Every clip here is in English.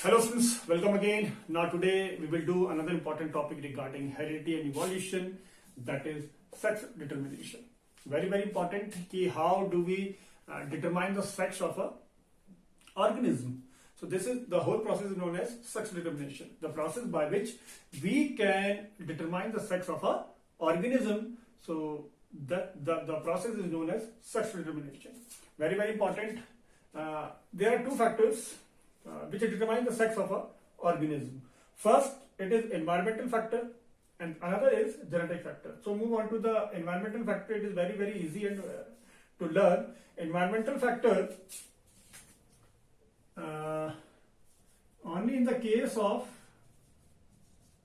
Hello students, welcome again. Now today we will do another important topic regarding heredity and evolution, that is sex determination. Very important कि how do we determine the sex of a organism. So this is the whole process is known as sex determination, the process by which we can determine the sex of a organism. So the process is known as sex determination. Very important. There are two factors which determine the sex of a organism. First, it is environmental factor, and another is genetic factor. So move on to the environmental factor. It is very easy and to learn. Environmental factor, only in the case of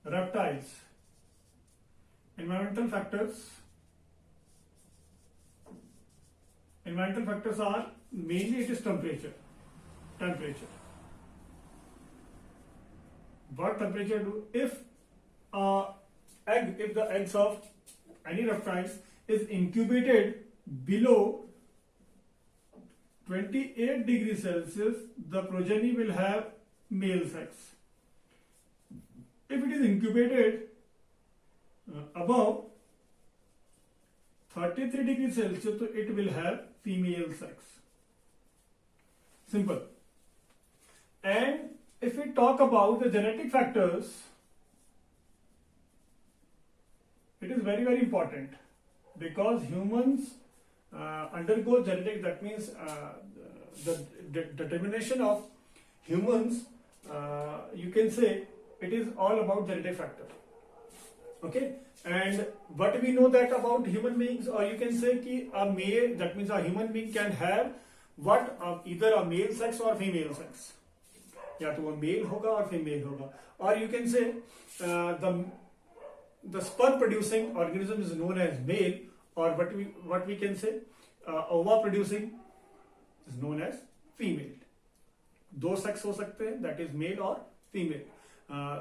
reptiles. Environmental factors are mainly it is temperature. What temperature do? If the eggs of any reptiles is incubated below 28 degrees Celsius, the progeny will have male sex. If it is incubated above 33 degrees Celsius, so it will have female sex. Simple. And if we talk about the genetic factors, it is very important because humans undergo genetic, that means the determination of humans, you can say it is all about genetic factor. Okay, and what we know that about human beings, or you can say ki a male, that means a human being can have what either a male sex or female sex. या तो वो mail होगा और female होगा, और you can say the sperm producing organism is known as male, or what we can say ova producing is known as female. दो sex हो सकते हैं, that is male or female.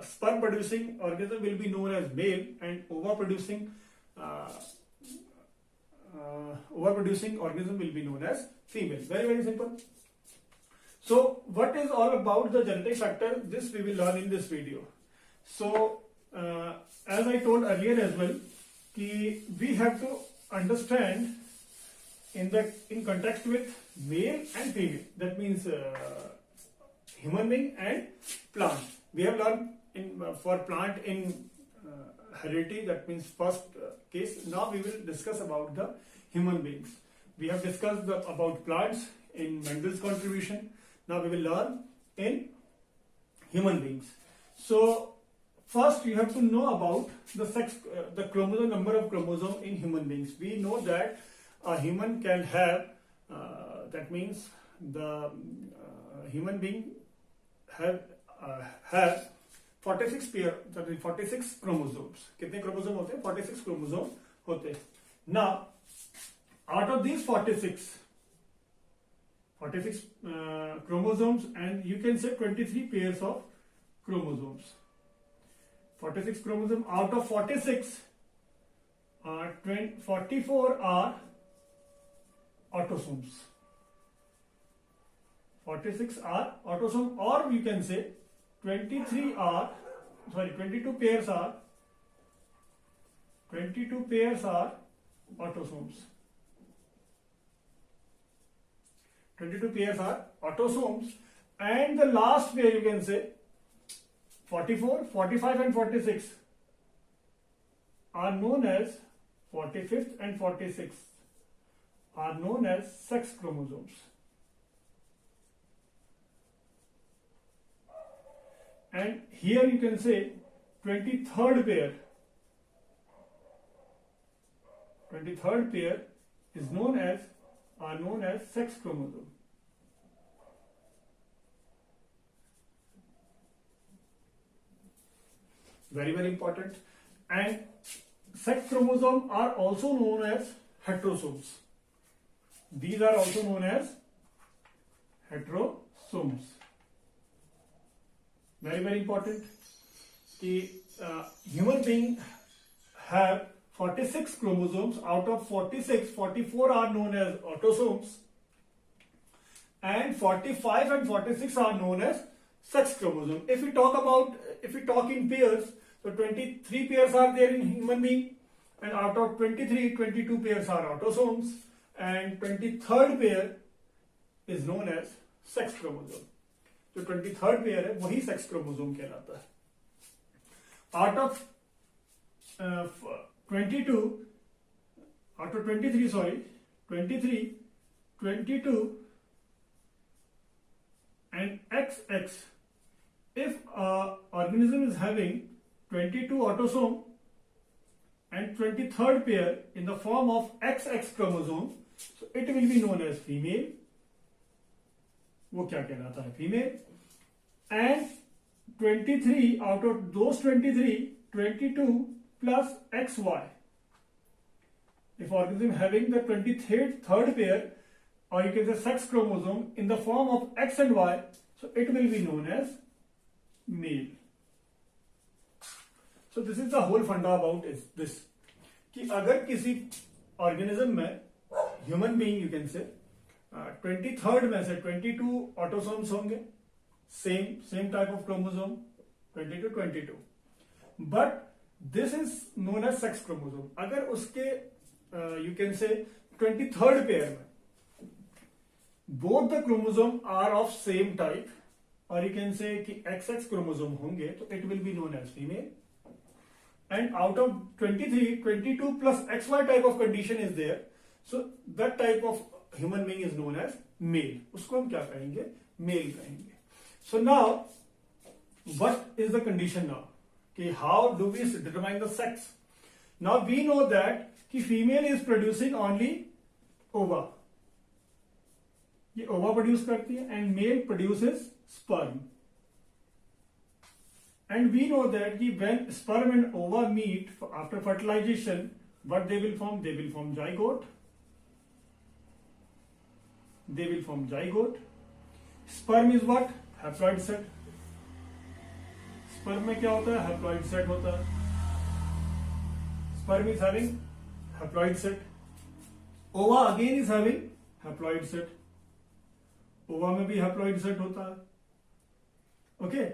Sperm producing organism will be known as male, and ova producing organism will be known as female. Very simple. So what is all about the genetic factor? This we will learn in this video. So as I told earlier as well, we have to understand in context with male and female. That means human being and plant. We have learned for plant in heredity. That means first case. Now we will discuss about the human beings. We have discussed about plants in Mendel's contribution. Now we will learn in human beings. So first you have to know about the sex, the chromosome, number of chromosomes in human beings. We know that a human can have, that means the human being have 46 pair, that is 46 chromosomes. कितने chromosome होते हैं? 46 chromosomes होते हैं. Now out of these 46 chromosomes, and you can say 23 pairs of chromosomes. 46 chromosomes out of 46, 44 are autosomes. 46 are autosomes, or you can say 22 pairs are autosomes. 22 pairs are autosomes, and the last pair you can say 44, 45 and 46 are known as 45th and 46th are known as sex chromosomes. And here you can say 23rd pair is known as sex chromosome. Very important. And sex chromosomes are also known as heterosomes. These are also known as heterosomes. Very important. The human being have 46 chromosomes. Out of 46, 44 are known as autosomes, and 45 and 46 are known as sex chromosome. If we talk in pairs, so 23 pairs are there in human being, and out of 23, 22 pairs are autosomes, and 23rd pair is known as sex chromosome. जो 23rd pair है वही sex chromosome कहलाता है. Out of 23, 22 and XX. If an organism is having 22 autosome and 23rd pair in the form of XX chromosome, so it will be known as female. वो क्या कहलाता है? Female. And 23 out of those 23, 22 plus XY. If organism having the 23rd pair, or you can say sex chromosome in the form of X and Y, so it will be known as male. So this is the whole funda about this. कि अगर किसी organism में human being you can say 23rd में से 22 autosomes होंगे, same type of chromosome 22, but this is known as sex chromosome. अगर उसके you can say 23rd pair में both the chromosome are of same type, or you can say कि XX chromosome होंगे, तो it will be known as female. And out of 23, 22 plus XY type of condition is there, so that type of human being is known as male. उसको हम क्या कहेंगे? Male कहेंगे. So now, what is the condition now? कि how do we determine the sex? Now we know that कि female is producing only ova. ये ova produce करती है, and male produces sperm. And we know that when sperm and ova meet after fertilization, what they will form? They will form zygote. Sperm is what? Haploid set. Sperm में क्या होता है? Haploid set होता है. Sperm is having haploid set. Ova again is having haploid set. Ova में भी haploid set होता है. Okay.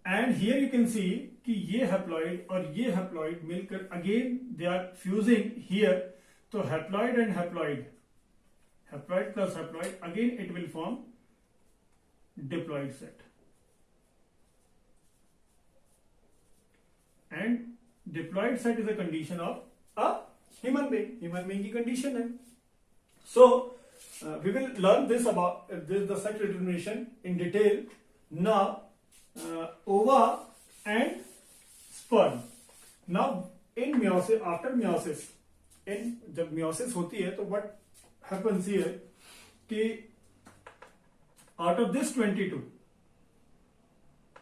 And here you can see कि ये haploid और ये haploid मिलकर again they are fusing here. तो haploid and haploid plus haploid, again it will form diploid set. And diploid set is a condition of a human being. Human being की condition है. So we will learn this about the sex determination in detail. Now ova and sperm. Now in meiosis, after meiosis, जब meiosis होती है तो what happens here कि out of this 22,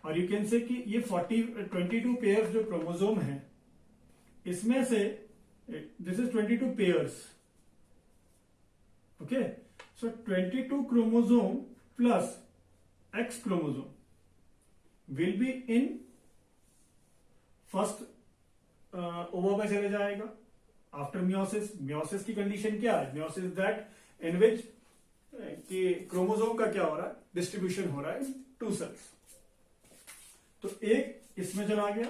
और you can say कि ये 22 pairs जो chromosome हैं, इसमें से this is 22 pairs. Okay, so 22 chromosome plus X chromosome will be in first ova में चले जाएगा. After meiosis की कंडीशन क्या है? meiosis that in which कि क्रोमोसोम का क्या हो रहा है? डिस्ट्रीब्यूशन हो रहा है टू सेल्स. तो एक इसमें चला गया,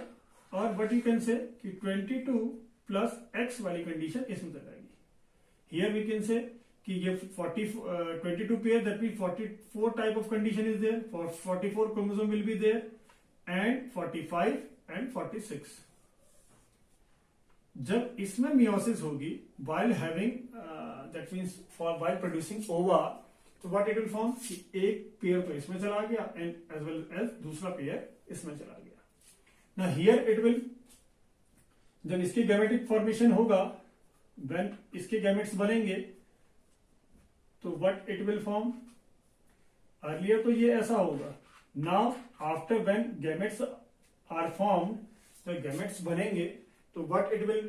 और व्हाट यू कैन से कि 22 प्लस एक्स वाली कंडीशन इसमें चल जाएगी. हियर वी कैन से कि ये 22 pair, that mean 44 type of condition is there, for 44 chromosome will be there, and 45 and 46. जब इसमें मियोसिस होगी while having that means while producing ova, तो what it will form कि एक pair तो इसमें चला गया and as well as दूसरा पेयर इसमें चला गया. Now here it will, जब इसकी गैमेटिक फॉर्मेशन होगा, when इसके गैमेट्स बनेंगे, तो what it will form? Earlier तो ये ऐसा होगा. Now after when gametes are formed, तो गैमेट्स बनेंगे, तो what it will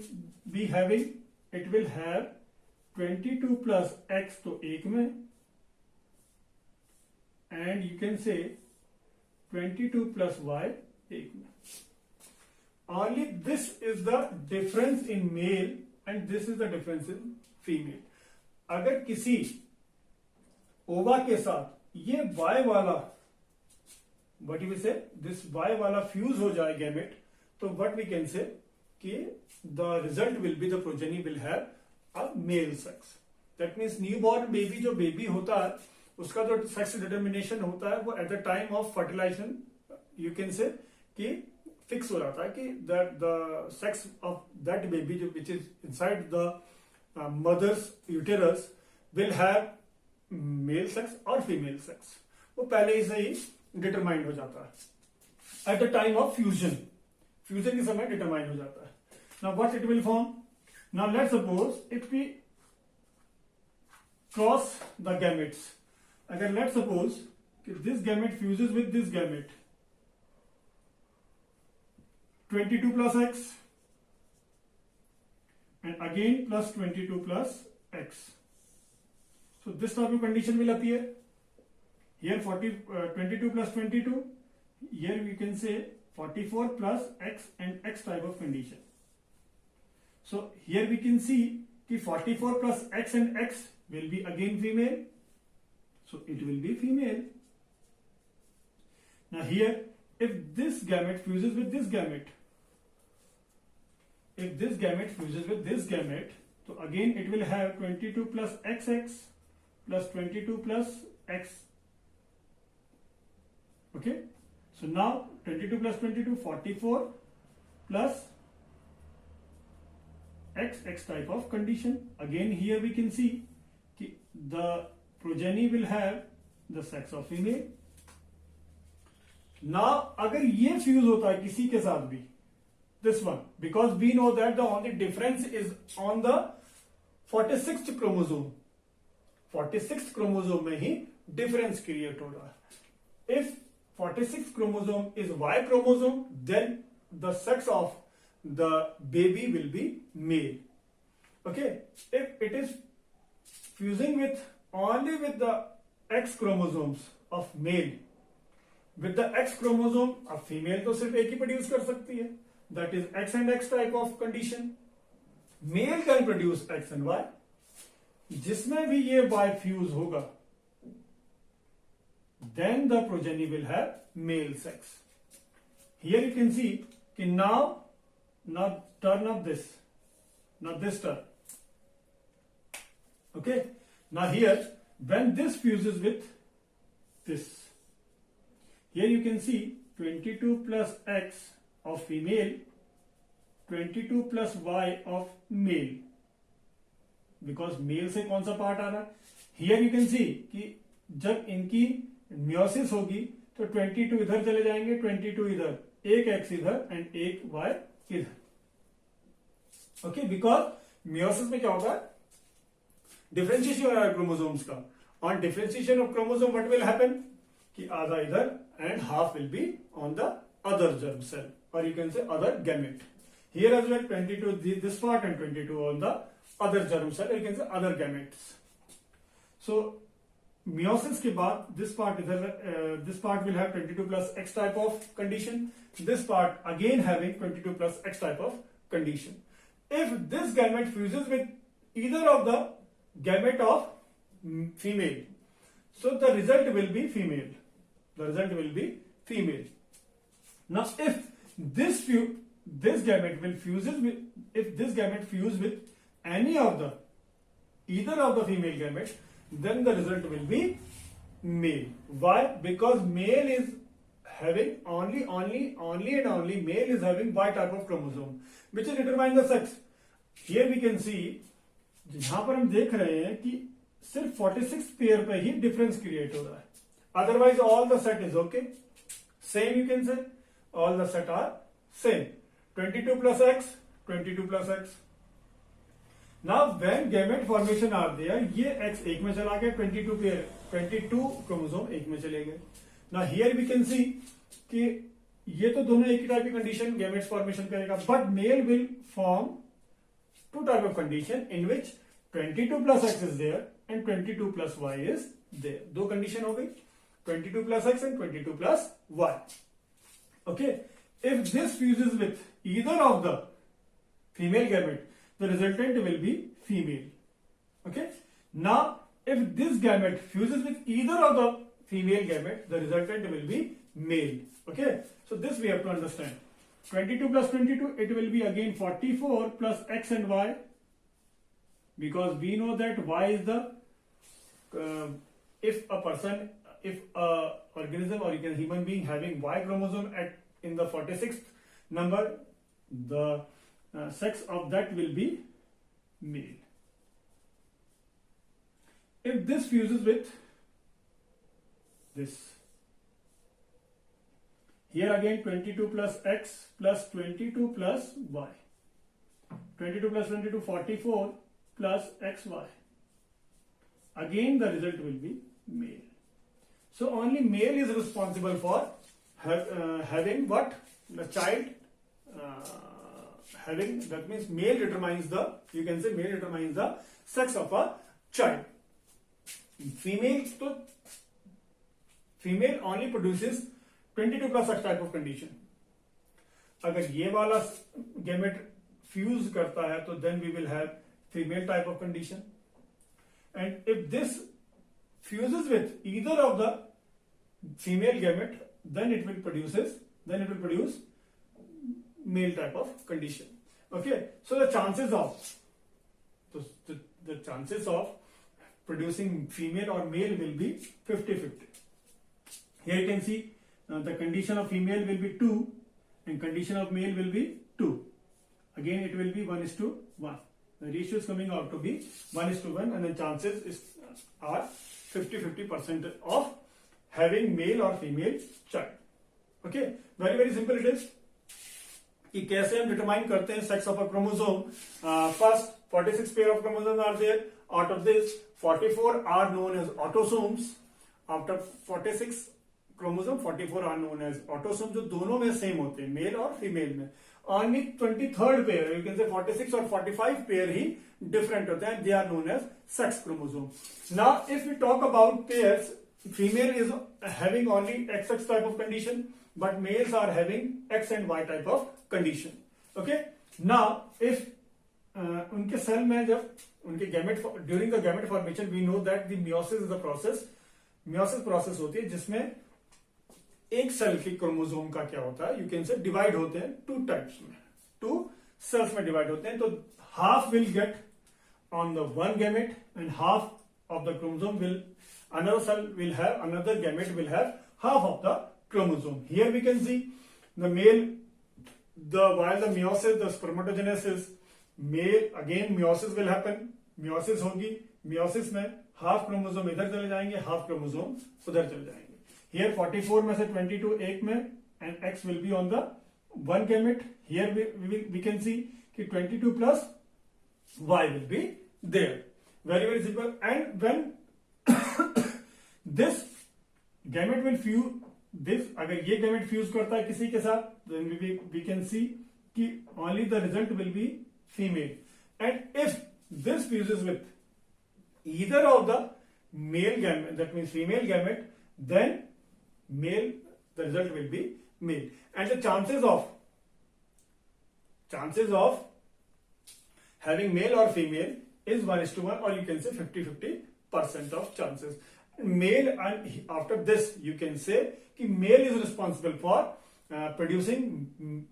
be having? It will have 22 plus x तो एक में, and you can say 22 plus y एक में. Only this is the difference in male and this is the difference in female. अगर किसी ओवा के साथ ये y वाला what you will say, this Y वाला fuse हो जाए gamete, तो what we can say कि the result will be the progeny will have a male sex. That means newborn baby जो baby होता है उसका जो sex determination होता है वो at the time of fertilization you can say कि fix हो जाता है कि that the sex of that baby जो which is inside the mother's uterus will have male sex or female sex. वो पहले ही से ही डिटरमाइंड हो जाता है at the time of fusion. Fusion के समय डिटरमाइंड हो जाता है. Now what it will form. Now let's suppose if we cross the gametes. अगर लेट्स सपोज कि this gamete fuses with this gamete 22 plus x and again plus 22 plus x. So this type of condition will appear. Here 22 plus 22. Here we can say 44 plus x and x type of condition. So here we can see कि 44 plus x and x will be again female. So it will be female. Now here if this gamete fuses with this gamete, if this gamete fuses with this gamete, so again it will have 22 plus xx plus 22 plus x. Okay, so now 22 plus 22 44 plus x type of condition. Again here we can see कि the progeny will have the sex of female. Now अगर ये fuse होता है किसी के साथ भी, this one, because we know that the only difference is on the 46th chromosome. 46th chromosome में ही difference create हो रहा है. If 46th chromosome is Y chromosome, then the sex of the baby will be male. Okay, if it is fusing with only with the X chromosomes of male, with the X chromosome of female तो सिर्फ एक ही produce कर सकती है. That is X and X type of condition. Male can produce X and Y. जिसमें भी ये Y fuse होगा, then the progeny will have male sex. Here you can see कि now turn up this, now this turn. Okay, now here when this fuses with this, here you can see 22 plus X of female, 22 plus Y of male, because male से कौन सा part आ रहा है. Here you can see कि जब इनकी meiosis होगी तो 22 इधर चले जाएंगे, 22 इधर, एक X इधर एंड एक Y इधर. ओके, बिकॉज म्योसिस में क्या होता है, डिफरेंशिएशन हो रहा है क्रोमोसोम्स का. On differentiation of chromosome what will happen कि आधा इधर and half will be on the other germ cell, or you can say other gamete. Here as well 22 this part and 22 on the other germ cell, or you can say other gametes. So meiosis के बाद this part इधर this part will have 22 plus X type of condition. This part again having 22 plus X type of condition. If this gamete fuses with either of the gamete of female, so the result will be female. The result will be female. Now, if this gamete will fuses with, if this gamete fuse with any of the either of the female gametes, then the result will be male. Why? Because male is having only and only male is having Y type of chromosome, which is determine the sex. Here we can see, जहां पर हम देख रहे हैं कि सिर्फ 46 pair पे ही difference create हो रहा है. Otherwise, all the set is okay. Same you can say. All the set are same. 22 plus X, 22 plus X. Now, when gamete formation are there, ये X एक में चला गया, 22 पेयर, 22 क्रोमोसोम एक में चले गए. Now here we can see कि ये तो दोनों एक ही टाइप की कंडीशन गैमेट्स फॉर्मेशन करेगा, but male will form two type of condition in which 22 plus X is there and 22 plus Y is there. दो कंडीशन हो गई, 22 plus X and 22 plus Y. Okay, if this fuses with either of the female gamete, the resultant will be female. Okay, now if this gamete fuses with either of the female gamete, the resultant will be male. Okay, so this we have to understand. 22 plus 22, it will be again 44 plus x and y, because we know that y is the if a organism or a human being having Y chromosome in the 46th number, the sex of that will be male. If this fuses with this, here again 22 plus x plus 22 plus y, 22 plus 22, 44 plus xy, again the result will be male. So only male is responsible for having what? The child having, that means male determines the, you can say male determines the sex of a child. Female only produces 22 plus such type of condition. अगर ये वाला gamete fuse करता है तो then we will have female type of condition. And if this fuses with either of the female gamete, then it will produce male type of condition. Okay, so the chances of producing female or male will be 50-50. Here you can see the condition of female will be 2 and condition of male will be 2. Again it will be 1:1. The ratio is coming out to be 1:1, and the chances are 50-50% of having male or female child. Okay, very simple it is. कि कैसे हम determine करते हैं sex of a chromosome. First 46 pair of chromosomes are there. Out of this 44 are known as autosomes. After 46 chromosome 44 are known as autosomes, जो दोनों में same होते हैं, मेल और फीमेल में. Only 23rd pair, you can say 46 or 45 pair he different होते हैं, they are known as sex chromosome. Now if we talk about pairs, female is having only XX type of condition, but males are having X and Y type of condition. Okay, now if उनके cell में जब उनके gamete, during the gamete formation we know that the meiosis is the process, meiosis process होती है जिसमें एक cell की chromosome का क्या होता है, यू कैन से डिवाइड होते हैं 2 टाइप्स में, 2 सेल्स में डिवाइड होते हैं. तो half will get on the one gamete and half of the chromosome will, another cell will have, another gamete will have half of the chromosome. Here we can see the male, while the meiosis, the spermatogenesis, male again meiosis will happen, meiosis होगी, meiosis में half chromosome इधर चले जाएंगे, half chromosome उधर चले जाएंगे. Here 44 में से 22 एक में, and X will be on the one gamete. Here we can see कि 22 plus Y will be there. Very simple. And when this gamete will fuse, this अगर ये gamete fuse करता है किसी के साथ, then we can see कि only the result will be female. And if this fuses with either of the male gamete, that means female gamete, then male, the result will be male. And the chances of having male or female is 1:1, or you can say 50-50% of chances. Male, and after this you can say कि male is responsible for producing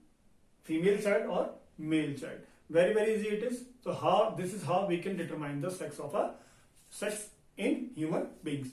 female child or male child. Very easy it is. So this is how we can determine the sex in human beings.